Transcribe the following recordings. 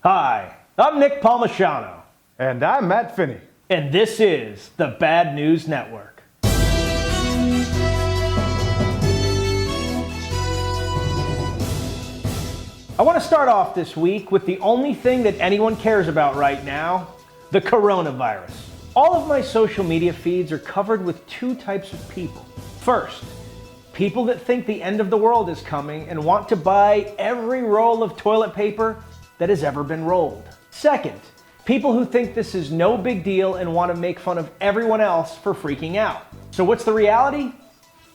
Hi, I'm Nick Palmisciano. And I'm Matt Finney. And this is the Bad News Network. I want to start off this week with the only thing that anyone cares about right now, the coronavirus. All of my social media feeds are covered with two types of people. First, people that think the end of the world is coming and want to buy every roll of toilet paper that has ever been rolled. Second, people who think this is no big deal and want to make fun of everyone else for freaking out. So what's the reality?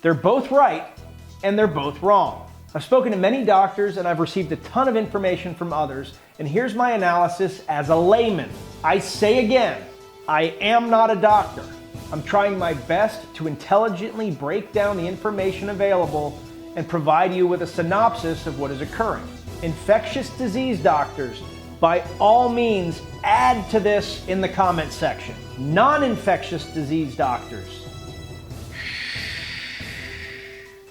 They're both right and they're both wrong. I've spoken to many doctors and I've received a ton of information from others, and here's my analysis as a layman. I say again, I am not a doctor. I'm trying my best to intelligently break down the information available and provide you with a synopsis of what is occurring. Infectious disease doctors, by all means, add to this in the comment section. Non-infectious disease doctors.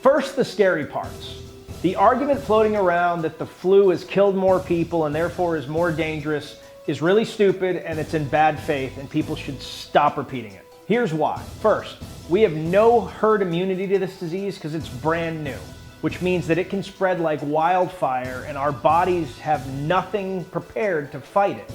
First, the scary parts. The argument floating around that the flu has killed more people and therefore is more dangerous is really stupid, and it's in bad faith, and people should stop repeating it. Here's why. First, we have no herd immunity to this disease because it's brand new, which means that it can spread like wildfire and our bodies have nothing prepared to fight it.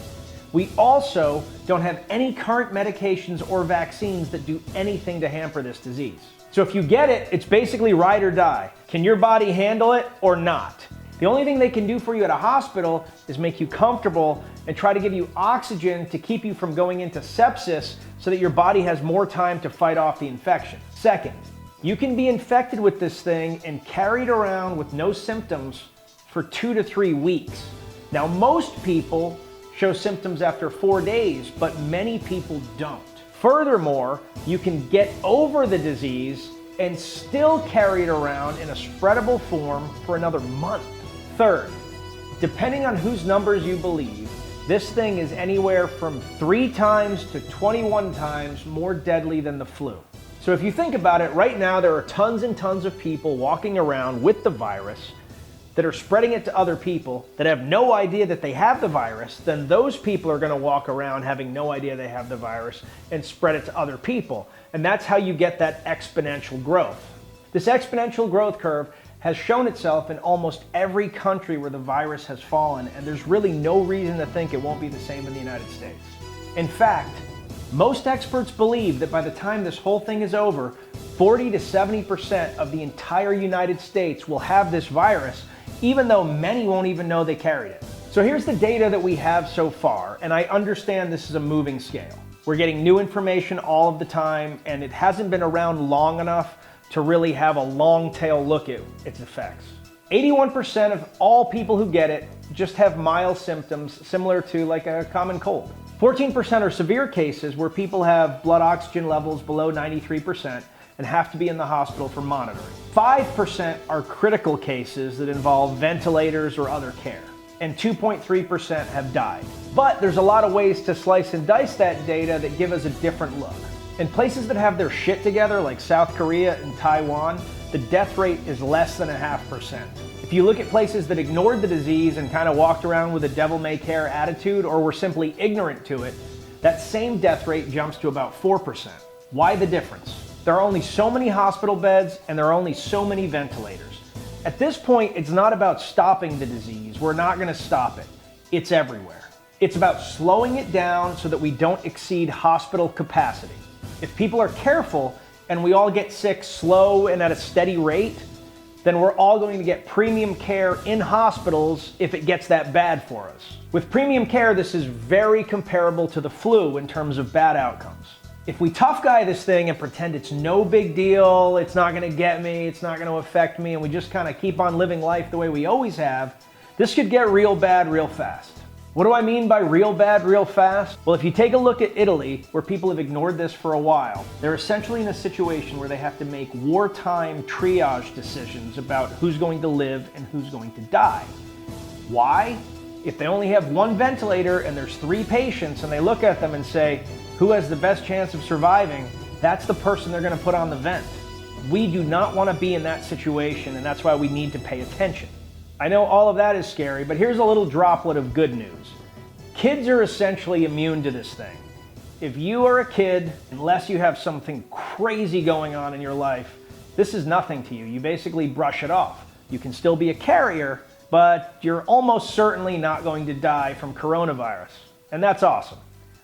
We also don't have any current medications or vaccines that do anything to hamper this disease. So if you get it, it's basically ride or die. Can your body handle it or not? The only thing they can do for you at a hospital is make you comfortable and try to give you oxygen to keep you from going into sepsis so that your body has more time to fight off the infection. Second, you can be infected with this thing and carried around with no symptoms for 2 to 3 weeks. Now, most people show symptoms after 4 days, but many people don't. Furthermore, you can get over the disease and still carry it around in a spreadable form for another month. Third, depending on whose numbers you believe, this thing is anywhere from 3 times to 21 times more deadly than the flu. So if you think about it, right now there are tons and tons of people walking around with the virus that are spreading it to other people that have no idea that they have the virus. Then those people are going to walk around having no idea they have the virus and spread it to other people. And that's how you get that exponential growth. This exponential growth curve has shown itself in almost every country where the virus has fallen, and there's really no reason to think it won't be the same in the United States. In fact, most experts believe that by the time this whole thing is over, 40 to 70% of the entire United States will have this virus, even though many won't even know they carried it. So here's the data that we have so far, and I understand this is a moving scale. We're getting new information all of the time, and it hasn't been around long enough to really have a long tail look at its effects. 81% of all people who get it just have mild symptoms similar to like a common cold. 14% are severe cases where people have blood oxygen levels below 93% and have to be in the hospital for monitoring. 5% are critical cases that involve ventilators or other care, and 2.3% have died. But there's a lot of ways to slice and dice that data that give us a different look. In places that have their shit together, like South Korea and Taiwan, the death rate is less than 0.5%. If you look at places that ignored the disease and kind of walked around with a devil-may-care attitude or were simply ignorant to it, that same death rate jumps to about 4%. Why the difference? There are only so many hospital beds and there are only so many ventilators. At this point, it's not about stopping the disease. We're not going to stop it. It's everywhere. It's about slowing it down so that we don't exceed hospital capacity. If people are careful and we all get sick slow and at a steady rate, then we're all going to get premium care in hospitals if it gets that bad for us. With premium care, this is very comparable to the flu in terms of bad outcomes. If we tough guy this thing and pretend it's no big deal, it's not going to get me, it's not going to affect me, and we just kind of keep on living life the way we always have, this could get real bad real fast. What do I mean by real bad real fast? Well, if you take a look at Italy, where people have ignored this for a while, they're essentially in a situation where they have to make wartime triage decisions about who's going to live and who's going to die. Why? If they only have one ventilator and there's 3 patients and they look at them and say, who has the best chance of surviving, that's the person they're going to put on the vent. We do not want to be in that situation, and that's why we need to pay attention. I know all of that is scary, but here's a little droplet of good news. Kids are essentially immune to this thing. If you are a kid, unless you have something crazy going on in your life, this is nothing to you. You basically brush it off. You can still be a carrier, but you're almost certainly not going to die from coronavirus. And that's awesome.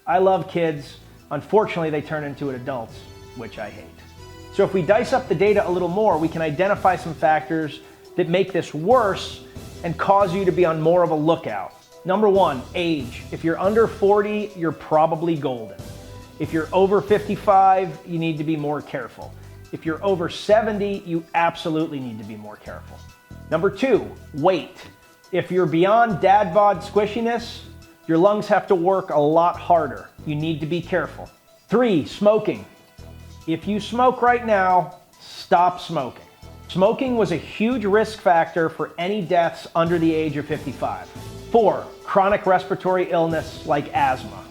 I love kids. Unfortunately, they turn into adults, which I hate. So if we dice up the data a little more, we can identify some factors that make this worse and cause you to be on more of a lookout. Number one, age. If you're under 40, you're probably golden. If you're over 55, you need to be more careful. If you're over 70, you absolutely need to be more careful. Number two, weight. If you're beyond dad bod squishiness, your lungs have to work a lot harder. You need to be careful. Three, smoking. If you smoke right now, stop smoking. Smoking was a huge risk factor for any deaths under the age of 55. Four, chronic respiratory illness like asthma.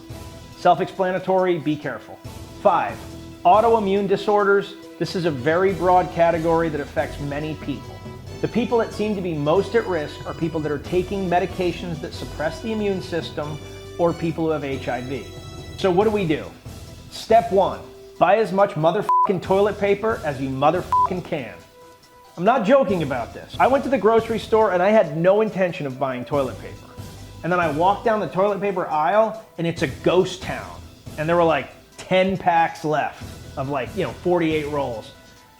Self-explanatory, be careful. Five, autoimmune disorders. This is a very broad category that affects many people. The people that seem to be most at risk are people that are taking medications that suppress the immune system or people who have HIV. So what do? Step one, buy as much motherfucking toilet paper as you motherfucking can. I'm not joking about this. I went to the grocery store and I had no intention of buying toilet paper. And then I walked down the toilet paper aisle and it's a ghost town. And there were like 10 packs left of 48 rolls.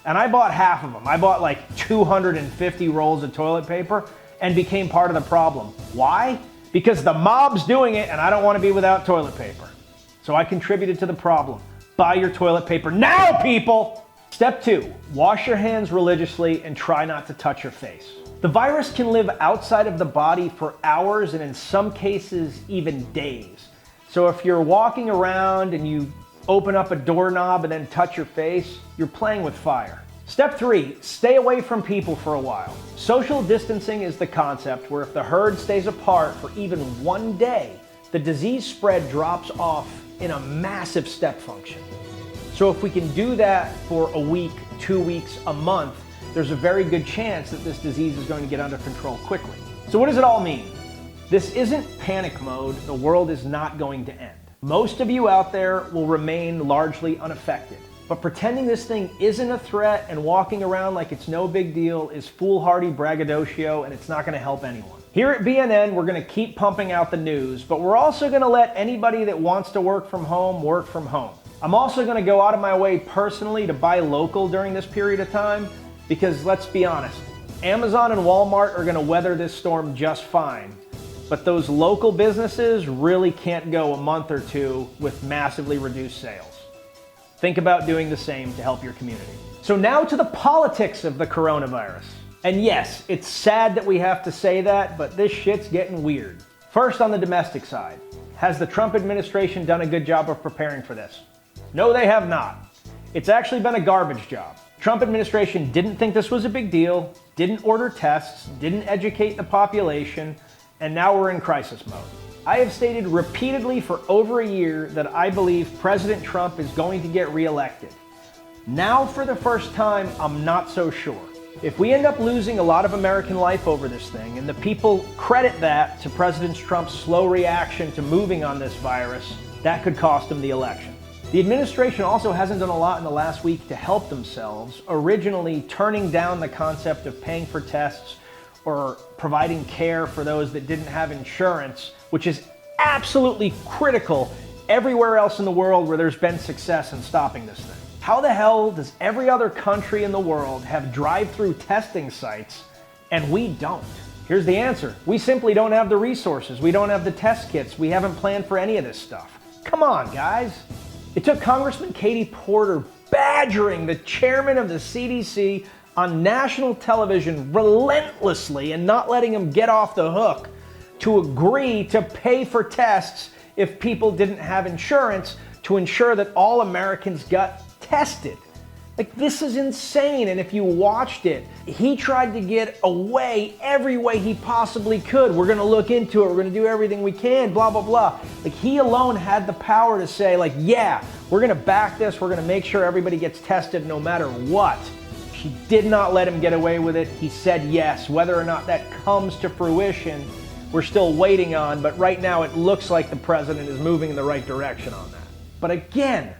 And I bought half of them. I bought like 250 rolls of toilet paper and became part of the problem. Why? Because the mob's doing it and I don't want to be without toilet paper. So I contributed to the problem. Buy your toilet paper now, people! Step two, wash your hands religiously and try not to touch your face. The virus can live outside of the body for hours and in some cases even days. So if you're walking around and you open up a doorknob and then touch your face, you're playing with fire. Step three, stay away from people for a while. Social distancing is the concept where if the herd stays apart for even one day, the disease spread drops off in a massive step function. So if we can do that for a week, 2 weeks, a month, there's a very good chance that this disease is going to get under control quickly. So what does it all mean? This isn't panic mode. The world is not going to end. Most of you out there will remain largely unaffected. But pretending this thing isn't a threat and walking around like it's no big deal is foolhardy braggadocio, and it's not going to help anyone. Here at BNN, we're going to keep pumping out the news, but we're also going to let anybody that wants to work from home work from home. I'm also going to go out of my way personally to buy local during this period of time because, let's be honest, Amazon and Walmart are going to weather this storm just fine. But those local businesses really can't go a month or two with massively reduced sales. Think about doing the same to help your community. So now to the politics of the coronavirus. And yes, it's sad that we have to say that, but this shit's getting weird. First, on the domestic side, has the Trump administration done a good job of preparing for this? No, they have not. It's actually been a garbage job. Trump administration didn't think this was a big deal, didn't order tests, didn't educate the population, and now we're in crisis mode. I have stated repeatedly for over a year that I believe President Trump is going to get reelected. Now, for the first time, I'm not so sure. If we end up losing a lot of American life over this thing, and the people credit that to President Trump's slow reaction to moving on this virus, that could cost him the election. The administration also hasn't done a lot in the last week to help themselves, originally turning down the concept of paying for tests or providing care for those that didn't have insurance, which is absolutely critical everywhere else in the world where there's been success in stopping this thing. How the hell does every other country in the world have drive-through testing sites and we don't? Here's the answer. We simply don't have the resources. We don't have the test kits. We haven't planned for any of this stuff. Come on, guys. It took Congressman Katie Porter badgering the chairman of the CDC on national television relentlessly and not letting him get off the hook to agree to pay for tests if people didn't have insurance to ensure that all Americans got tested. Like, this is insane. And if you watched it, he tried to get away every way he possibly could. We're going to look into it. We're going to do everything we can, blah, blah, blah. Like, he alone had the power to say, like, yeah, we're going to back this. We're going to make sure everybody gets tested no matter what. She did not let him get away with it. He said yes. Whether or not that comes to fruition we're still waiting on, but right now it looks like the president is moving in the right direction on that. But again,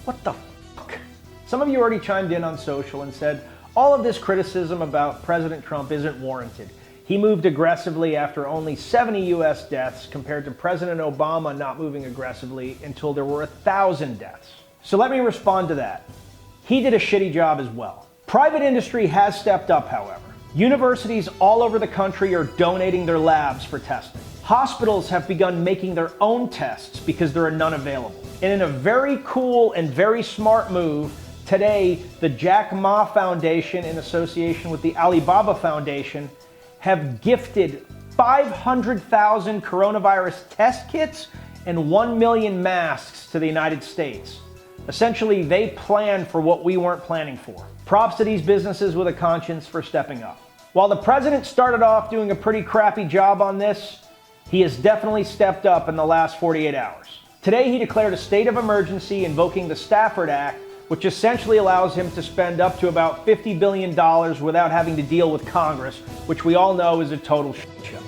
what the fuck? Some of you already chimed in on social and said, all of this criticism about President Trump isn't warranted. He moved aggressively after only 70 US deaths compared to President Obama not moving aggressively until there were 1,000 deaths. So let me respond to that. He did a shitty job as well. Private industry has stepped up, however. Universities all over the country are donating their labs for testing. Hospitals have begun making their own tests because there are none available. And in a very cool and very smart move, today the Jack Ma Foundation, in association with the Alibaba Foundation, have gifted 500,000 coronavirus test kits and 1 million masks to the United States. Essentially, they planned for what we weren't planning for. Props to these businesses with a conscience for stepping up. While the president started off doing a pretty crappy job on this, he has definitely stepped up in the last 48 hours. Today, he declared a state of emergency invoking the Stafford Act, which essentially allows him to spend up to about $50 billion without having to deal with Congress, which we all know is a total shit show.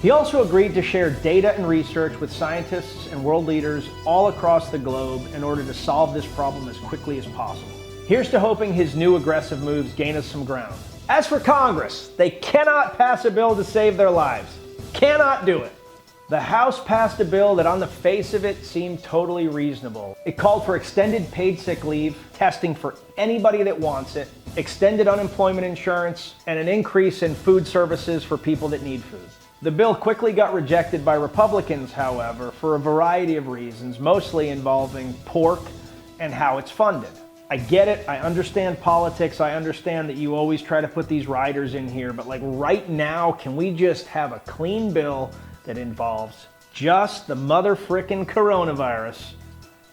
He also agreed to share data and research with scientists and world leaders all across the globe in order to solve this problem as quickly as possible. Here's to hoping his new aggressive moves gain us some ground. As for Congress, they cannot pass a bill to save their lives. Cannot do it. The House passed a bill that on the face of it seemed totally reasonable. It called for extended paid sick leave, testing for anybody that wants it, extended unemployment insurance, and an increase in food services for people that need food. The bill quickly got rejected by Republicans, however, for a variety of reasons, mostly involving pork and how it's funded. I get it, I understand politics, I understand that you always try to put these riders in here, but like right now, can we just have a clean bill that involves just the mother frickin' coronavirus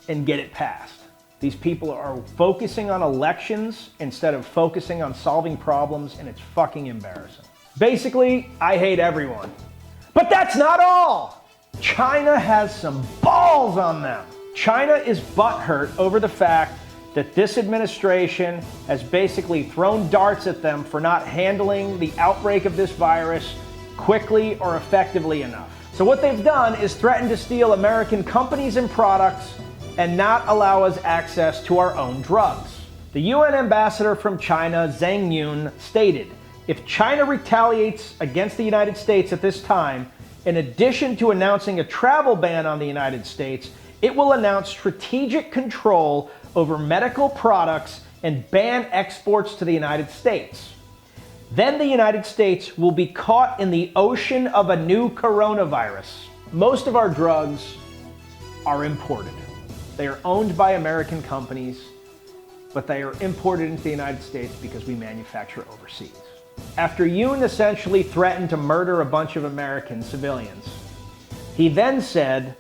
and get it passed? These people are focusing on elections instead of focusing on solving problems, and it's fucking embarrassing. Basically, I hate everyone. But that's not all! China has some balls on them. China is butthurt over the fact that this administration has basically thrown darts at them for not handling the outbreak of this virus quickly or effectively enough. So what they've done is threaten to steal American companies and products and not allow us access to our own drugs. The UN ambassador from China, Zhang Yun, stated, if China retaliates against the United States at this time, in addition to announcing a travel ban on the United States, it will announce strategic control over medical products and ban exports to the United States. Then the United States will be caught in the ocean of a new coronavirus. Most of our drugs are imported. They are owned by American companies, but they are imported into the United States because we manufacture overseas. After Yoon essentially threatened to murder a bunch of American civilians, he then said,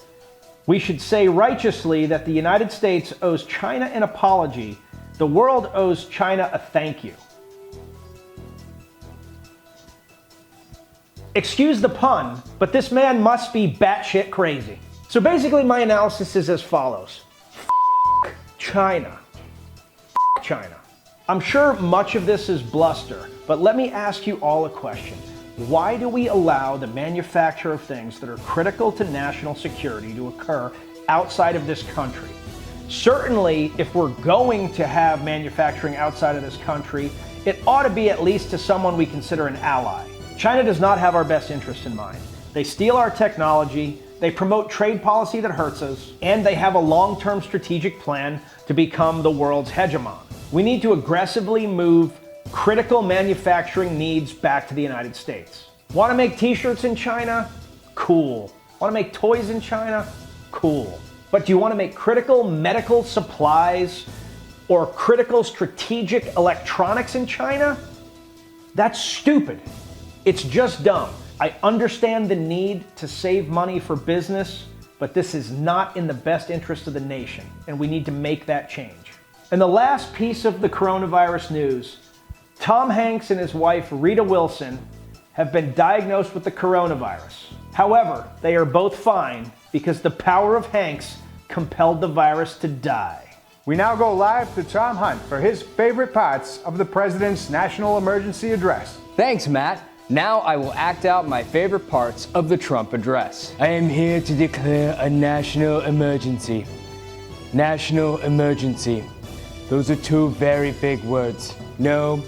we should say righteously that the United States owes China an apology. The world owes China a thank you. Excuse the pun, but this man must be batshit crazy. So basically my analysis is as follows. F*** China. F*** China. I'm sure much of this is bluster, but let me ask you all a question. Why do we allow the manufacture of things that are critical to national security to occur outside of this country? Certainly, if we're going to have manufacturing outside of this country, it ought to be at least to someone we consider an ally. China does not have our best interest in mind. They steal our technology, they promote trade policy that hurts us, and they have a long-term strategic plan to become the world's hegemon. We need to aggressively move critical manufacturing needs back to the United States. Want to make t-shirts in China? Cool. Want to make toys in China? Cool. But do you want to make critical medical supplies or critical strategic electronics in China? That's stupid. It's just dumb. I understand the need to save money for business, but this is not in the best interest of the nation, and we need to make that change. And the last piece of the coronavirus news, Tom Hanks and his wife Rita Wilson have been diagnosed with the coronavirus. However, they are both fine because the power of Hanks compelled the virus to die. We now go live to Tom Hunt for his favorite parts of the president's national emergency address. Thanks, Matt. Now I will act out my favorite parts of the Trump address. I am here to declare a national emergency. National emergency. Those are two very big words. No,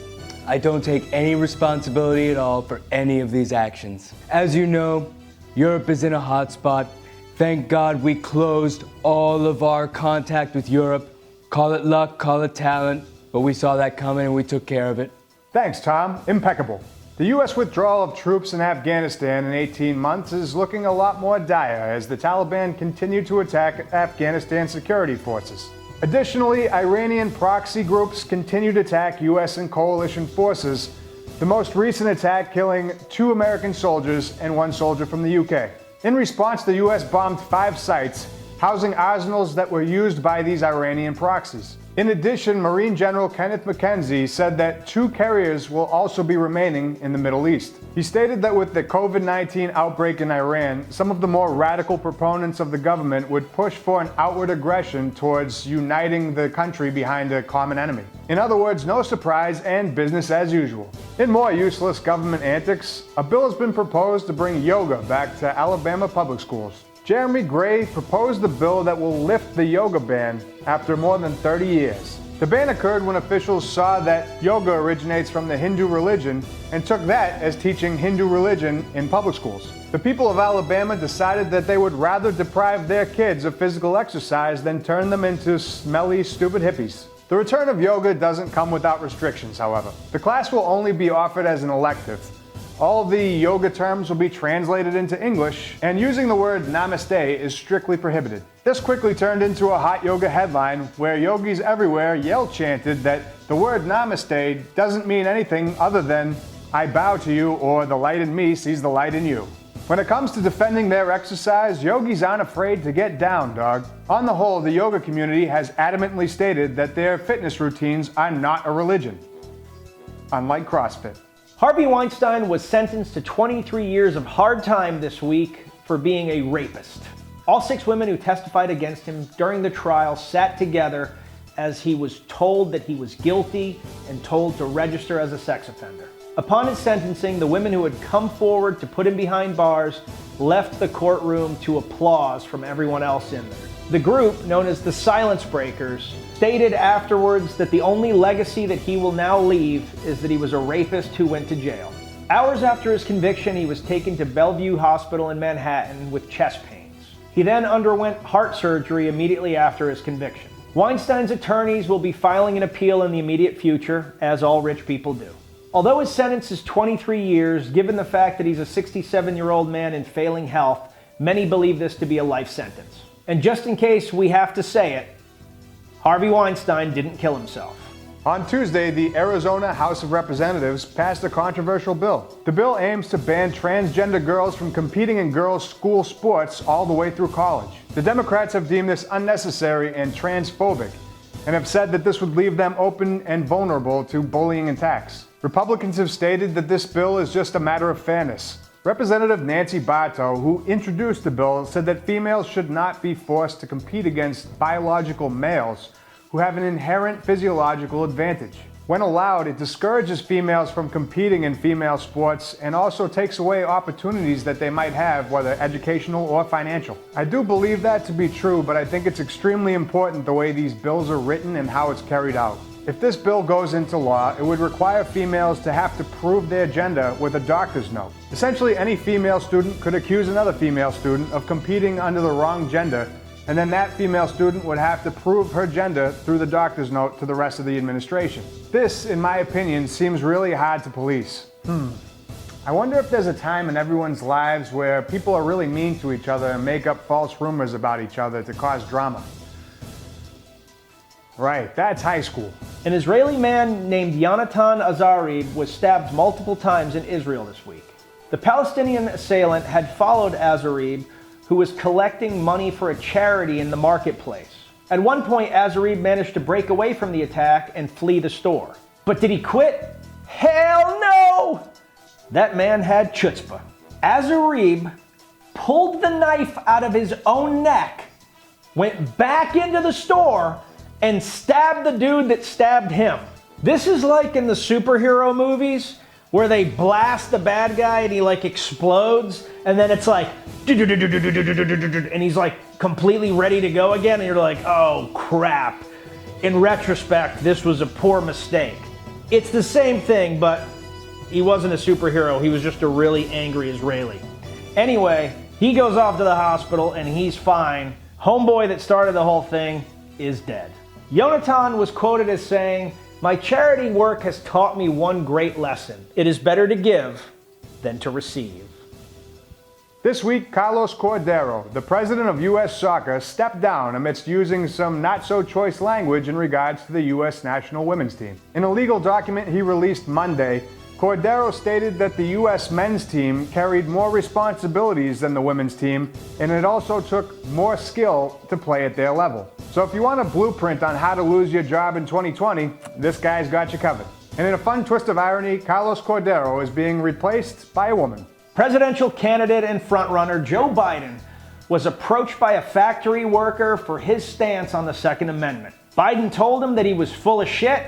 I don't take any responsibility at all for any of these actions. As you know, Europe is in a hot spot. Thank God we closed all of our contact with Europe. Call it luck, call it talent, but we saw that coming and we took care of it. Thanks, Tom. Impeccable. The U.S. withdrawal of troops in Afghanistan in 18 months is looking a lot more dire as the Taliban continue to attack Afghanistan security forces. Additionally, Iranian proxy groups continue to attack U.S. and coalition forces, the most recent attack killing 2 American soldiers and 1 soldier from the U.K. In response, the U.S. bombed 5 sites housing arsenals that were used by these Iranian proxies. In addition, Marine General Kenneth McKenzie said that 2 carriers will also be remaining in the Middle East. He stated that with the COVID-19 outbreak in Iran, some of the more radical proponents of the government would push for an outward aggression towards uniting the country behind a common enemy. In other words, no surprise and business as usual. In more useless government antics, a bill has been proposed to bring yoga back to Alabama public schools. Jeremy Gray proposed the bill that will lift the yoga ban after more than 30 years. The ban occurred when officials saw that yoga originates from the Hindu religion and took that as teaching Hindu religion in public schools. The people of Alabama decided that they would rather deprive their kids of physical exercise than turn them into smelly, stupid hippies. The return of yoga doesn't come without restrictions, however. The class will only be offered as an elective. All the yoga terms will be translated into English, and using the word namaste is strictly prohibited. This quickly turned into a hot yoga headline where yogis everywhere chanted that the word namaste doesn't mean anything other than I bow to you or the light in me sees the light in you. When it comes to defending their exercise, yogis aren't afraid to get down, dog. On the whole, the yoga community has adamantly stated that their fitness routines are not a religion, unlike CrossFit. Harvey Weinstein was sentenced to 23 years of hard time this week for being a rapist. All 6 women who testified against him during the trial sat together as he was told that he was guilty and told to register as a sex offender. Upon his sentencing, the women who had come forward to put him behind bars left the courtroom to applause from everyone else in there. The group, known as the Silence Breakers, stated afterwards that the only legacy that he will now leave is that he was a rapist who went to jail. Hours after his conviction, he was taken to Bellevue Hospital in Manhattan with chest pains. He then underwent heart surgery immediately after his conviction. Weinstein's attorneys will be filing an appeal in the immediate future, as all rich people do. Although his sentence is 23 years, given the fact that he's a 67-year-old man in failing health, many believe this to be a life sentence. And just in case we have to say it, Harvey Weinstein didn't kill himself. On Tuesday, the Arizona House of Representatives passed a controversial bill. The bill aims to ban transgender girls from competing in girls' school sports all the way through college. The Democrats have deemed this unnecessary and transphobic, and have said that this would leave them open and vulnerable to bullying attacks. Republicans have stated that this bill is just a matter of fairness. Representative Nancy Bartow, who introduced the bill, said that females should not be forced to compete against biological males who have an inherent physiological advantage. When allowed, it discourages females from competing in female sports and also takes away opportunities that they might have, whether educational or financial. I do believe that to be true, but I think it's extremely important the way these bills are written and how it's carried out. If this bill goes into law, it would require females to have to prove their gender with a doctor's note. Essentially, any female student could accuse another female student of competing under the wrong gender, and then that female student would have to prove her gender through the doctor's note to the rest of the administration. This, in my opinion, seems really hard to police. I wonder if there's a time in everyone's lives where people are really mean to each other and make up false rumors about each other to cause drama. Right, that's high school. An Israeli man named Yonatan Azarib was stabbed multiple times in Israel this week. The Palestinian assailant had followed Azarib, who was collecting money for a charity in the marketplace. At one point, Azarib managed to break away from the attack and flee the store. But did he quit? Hell no! That man had chutzpah. Azarib pulled the knife out of his own neck, went back into the store, and stabbed the dude that stabbed him. This is like in the superhero movies where they blast the bad guy and he like explodes, and then it's like, and he's like completely ready to go again, and you're like, oh crap. In retrospect, this was a poor mistake. It's the same thing, but he wasn't a superhero. He was just a really angry Israeli. Anyway, he goes off to the hospital and he's fine. Homeboy that started the whole thing is dead. Yonatan was quoted as saying, "My charity work has taught me one great lesson. It is better to give than to receive." This week, Carlos Cordero, the president of U.S. Soccer, stepped down amidst using some not-so-choice language in regards to the U.S. national women's team. In a legal document he released Monday, Cordero stated that the U.S. men's team carried more responsibilities than the women's team, and it also took more skill to play at their level. So if you want a blueprint on how to lose your job in 2020, this guy's got you covered. And in a fun twist of irony, Carlos Cordero is being replaced by a woman. Presidential candidate and frontrunner Joe Biden was approached by a factory worker for his stance on the Second Amendment. Biden told him that he was full of shit,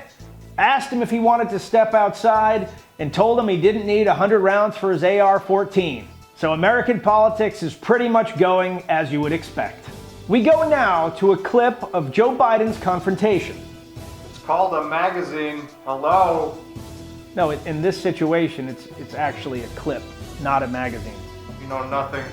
asked him if he wanted to step outside, and told him he didn't need 100 rounds for his AR-14. So American politics is pretty much going as you would expect. We go now to a clip of Joe Biden's confrontation. It's called a magazine. Hello? No, in this situation, it's actually a clip, not a magazine. You know nothing.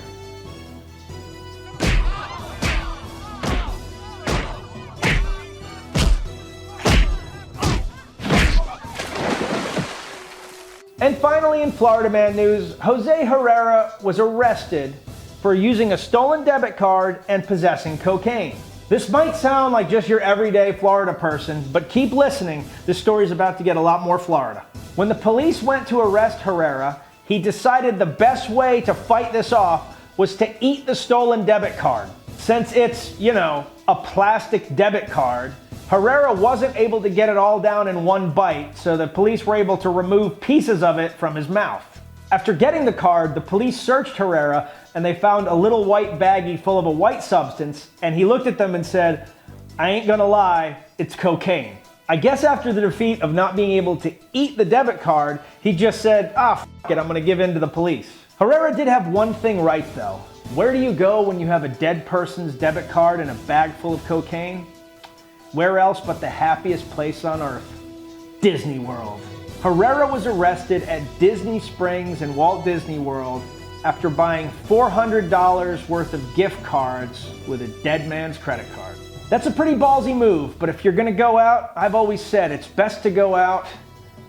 And finally, in Florida Man news, Jose Herrera was arrested for using a stolen debit card and possessing cocaine. This might sound like just your everyday Florida person, but keep listening. This story's about to get a lot more Florida. When the police went to arrest Herrera, he decided the best way to fight this off was to eat the stolen debit card. Since it's, a plastic debit card, Herrera wasn't able to get it all down in one bite, so the police were able to remove pieces of it from his mouth. After getting the card, the police searched Herrera and they found a little white baggie full of a white substance, and he looked at them and said, "I ain't gonna lie, it's cocaine." I guess after the defeat of not being able to eat the debit card, he just said, f it, I'm gonna give in to the police. Herrera did have one thing right though. Where do you go when you have a dead person's debit card and a bag full of cocaine? Where else but the happiest place on earth? Disney World. Herrera was arrested at Disney Springs and Walt Disney World after buying $400 worth of gift cards with a dead man's credit card. That's a pretty ballsy move, but if you're gonna go out, I've always said it's best to go out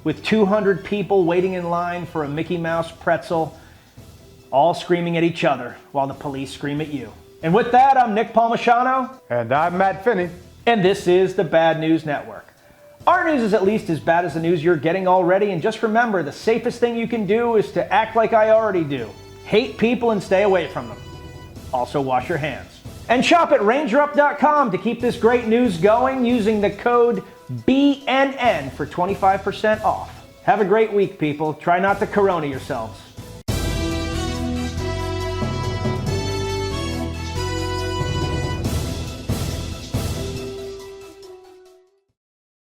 with 200 people waiting in line for a Mickey Mouse pretzel, all screaming at each other while the police scream at you. And with that, I'm Nick Palmisano. And I'm Matt Finney. And this is the Bad News Network. Our news is at least as bad as the news you're getting already, and just remember, the safest thing you can do is to act like I already do. Hate people and stay away from them. Also, wash your hands. And shop at rangerup.com to keep this great news going using the code BNN for 25% off. Have a great week, people. Try not to corona yourselves.